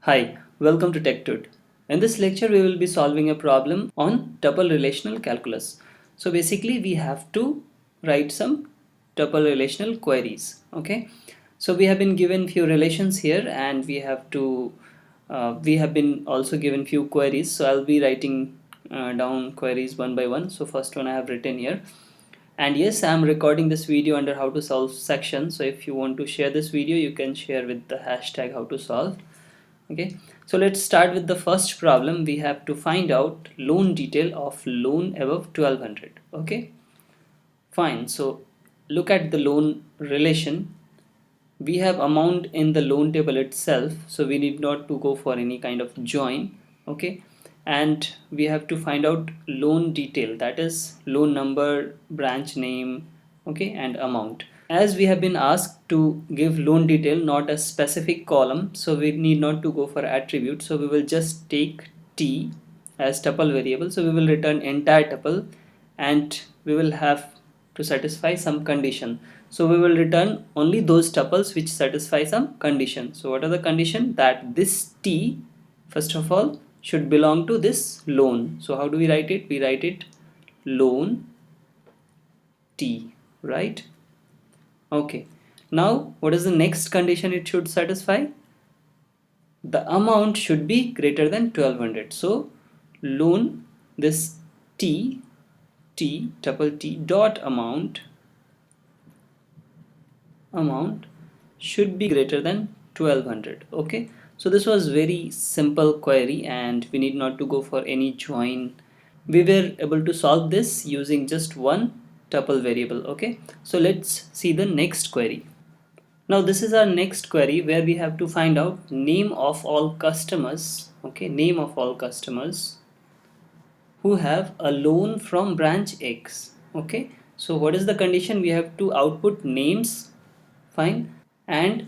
Hi, welcome to TechTut. In this lecture, we will be solving a problem on tuple relational calculus. So basically, we have to write some tuple relational queries. Okay. So we have been given few relations here, and we have been also given few queries. So I'll be writing down queries one by one. So first one I have written here. And yes, I'm recording this video under how to solve section. So if you want to share this video, you can share with the hashtag how to solve. Okay, so let's start with the first problem. We have to find out loan detail of loan above 1200. Okay, fine. So look at the loan relation. We have amount in the loan table itself, so we need not to go for any kind of join. Okay, and we have to find out loan detail, that is loan number, branch name, okay, and amount. As we have been asked to give loan detail, not a specific column, so we need not to go for attribute. So we will just take t as tuple variable. So we will return entire tuple, and we will have to satisfy some condition. So we will return only those tuples which satisfy some condition. So what are the condition? That this t, first of all, should belong to this loan. So how do we write it? We write it loan t, right? Okay. Now, what is the next condition it should satisfy? The amount should be greater than 1200. So, loan this tuple t dot amount should be greater than 1200. Okay. So this was very simple query, and we need not to go for any join. We were able to solve this using just one tuple variable. Okay. So let's see the next query. Now this is our next query where we have to find out name of all customers, okay, name of all customers who have a loan from branch X, okay. So what is the condition? We have to output names, fine, and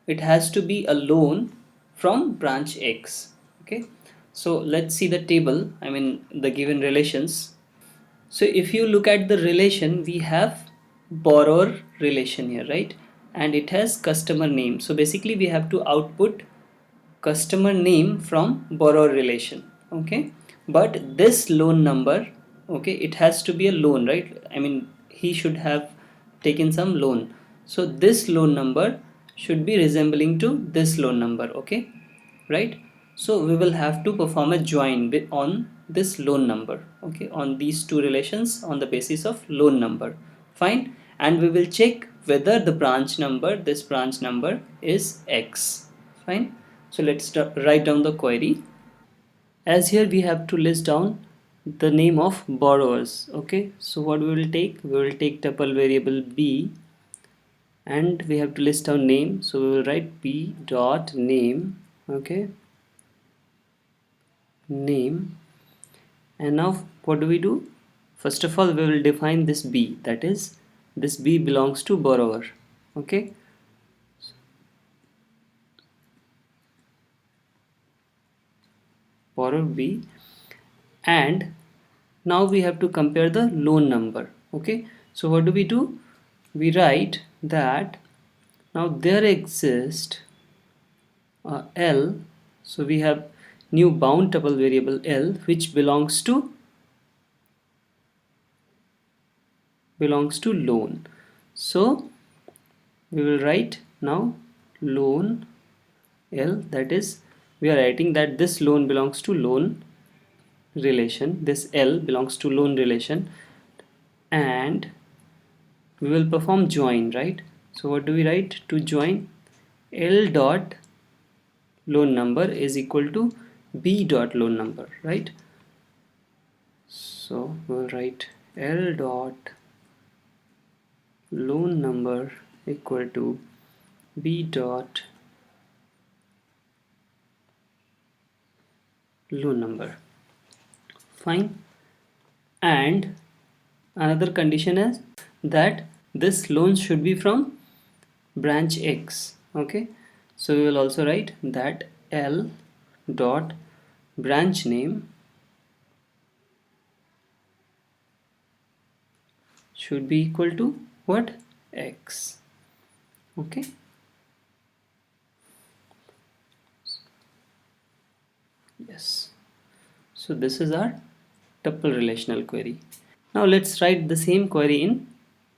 it has to be a loan from branch X, okay. So let's see the table, I mean the given relations. So if you look at the relation, we have borrower relation here, right? And it has customer name. So basically we have to output customer name from borrower relation, okay? But this loan number, okay, it has to be a loan, right? I mean, he should have taken some loan. So this loan number should be resembling to this loan number, okay? Right? So we will have to perform a join on this loan number, okay, on these two relations on the basis of loan number, fine. And we will check whether the branch number, this branch number is X, fine. So let's write down the query. As here we have to list down the name of borrowers, okay. So what we will take? We will take tuple variable b, and we have to list down name. So we will write b dot name, okay, name. And now what do we do? First of all, we will define this b, that is this b belongs to borrower, okay. Borrower b, and now we have to compare the loan number, okay. So what do? We write that now there exists L. So we have new bound tuple variable L which belongs to loan. So we will write now loan L, that is we are writing that this loan belongs to loan relation, this L belongs to loan relation, and we will perform join, right? So what do we write? To join L dot loan number is equal to B dot loan number, right? So we'll write L dot loan number equal to B dot loan number, fine. And another condition is that this loan should be from branch X, okay. So we will also write that L dot branch name should be equal to what? X, okay. Yes. So this is our tuple relational query. Now let's write the same query in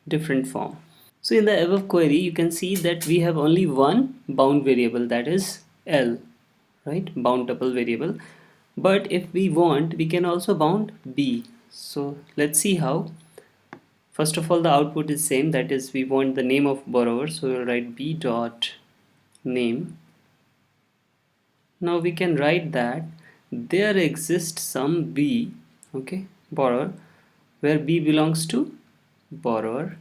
different form. So in the above query, you can see that we have only one bound variable, that is L, right? Bound tuple variable. But if we want, we can also bound B. So let's see how. First of all, the output is same, that is we want the name of borrower. So we'll write B dot name. Now we can write that there exists some B, okay, borrower, where B belongs to borrower,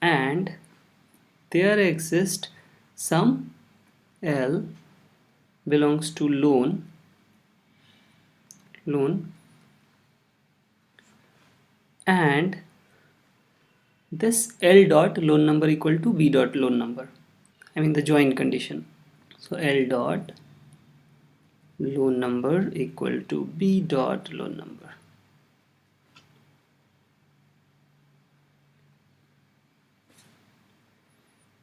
and there exists some L belongs to loan, and this L dot loan number equal to B dot loan number. I mean the join condition. So L dot loan number equal to B dot loan number.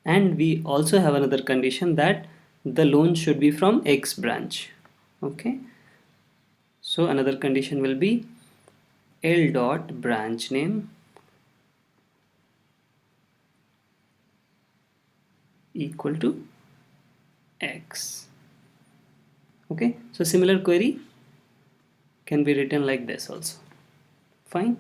And we also have another condition that the loan should be from X branch. Okay. So another condition will be L dot branch name equal to X. Okay. So similar query can be written like this also. Fine.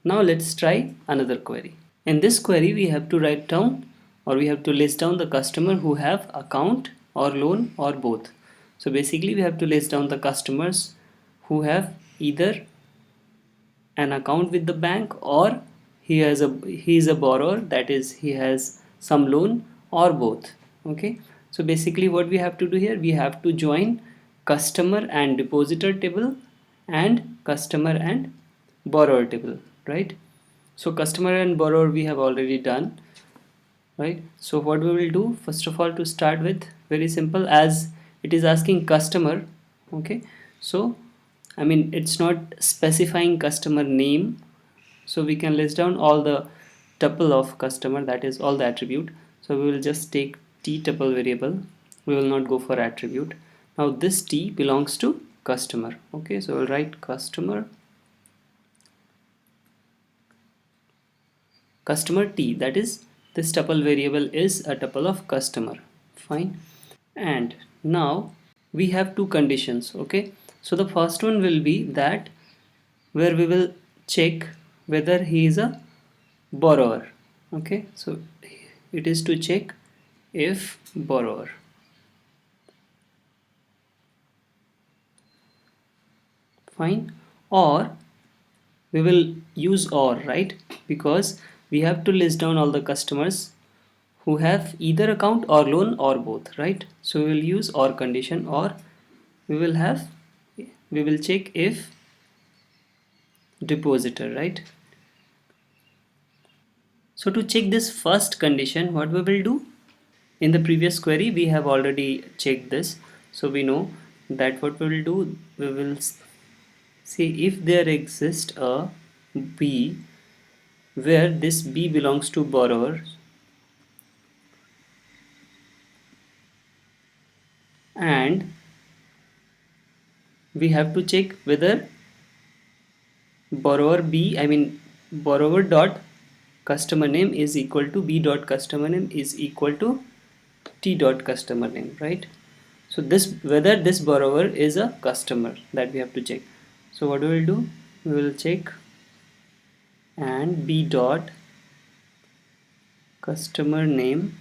Now let's try another query. In this query, we have to write down, or we have to list down the customer who have account or loan or both. So basically we have to list down the customers who have either an account with the bank, or he is a borrower, that is he has some loan, or both. Okay. So basically what we have to do here, we have to join customer and depositor table and customer and borrower table, right? So customer and borrower we have already done, right? So what we will do, first of all, to start with, very simple, as it is asking customer. Okay. So I mean it's not specifying customer name, so we can list down all the tuple of customer, that is all the attribute. So we will just take t tuple variable, we will not go for attribute. Now this t belongs to customer. Okay. So we'll write customer t, that is this tuple variable is a tuple of customer. Fine. And now we have two conditions. Okay. So the first one will be that where we will check whether he is a borrower. Okay. So it is to check if borrower. Fine. Or we will use or, right? Because we have to list down all the customers who have either account or loan or both, right? So we will use or condition, or we will check if depositor, right? So to check this first condition, what we will do, in the previous query we have already checked this, so we know that what we will do, we will see if there exists a B where this B belongs to borrower, and we have to check whether borrower B, I mean borrower dot customer name is equal to B dot customer name is equal to T dot customer name, right? So this, whether this borrower is a customer, that we have to check. So what we will do, we will check and B dot customer name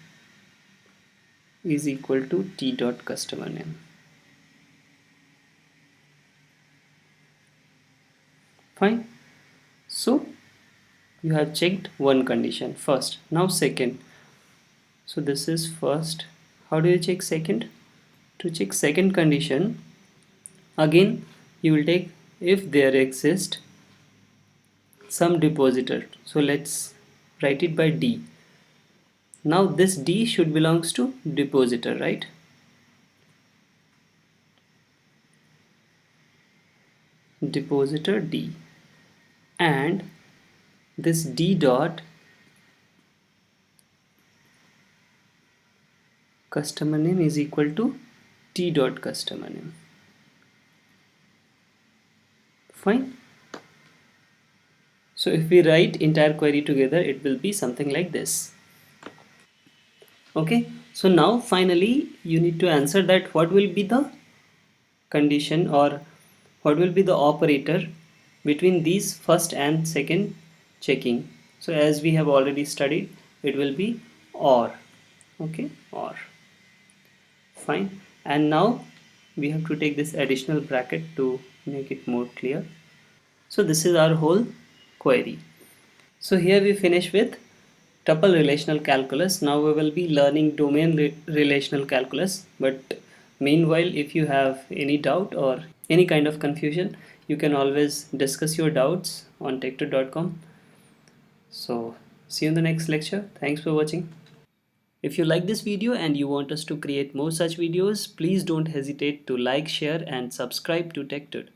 is equal to T dot customer name. Fine. So you have checked one condition first. Now second. So this is first. How do you check second? To check second condition, again you will take if there exists some depositor. So let's write it by D. Now this D should belongs to depositor, right? Depositor D, and this D dot customer name is equal to t dot customer name. Fine. So if we write entire query together, it will be something like this. Okay, so now finally you need to answer that what will be the condition or what will be the operator between these first and second checking. So as we have already studied, it will be or. Okay, or. Fine. And now we have to take this additional bracket to make it more clear. So this is our whole query. So here we finish with tuple relational calculus. Now we will be learning domain relational calculus. But meanwhile, if you have any doubt or any kind of confusion, you can always discuss your doubts on techtud.com. So see you in the next lecture. Thanks for watching. If you like this video and you want us to create more such videos, please don't hesitate to like, share and subscribe to TechTud.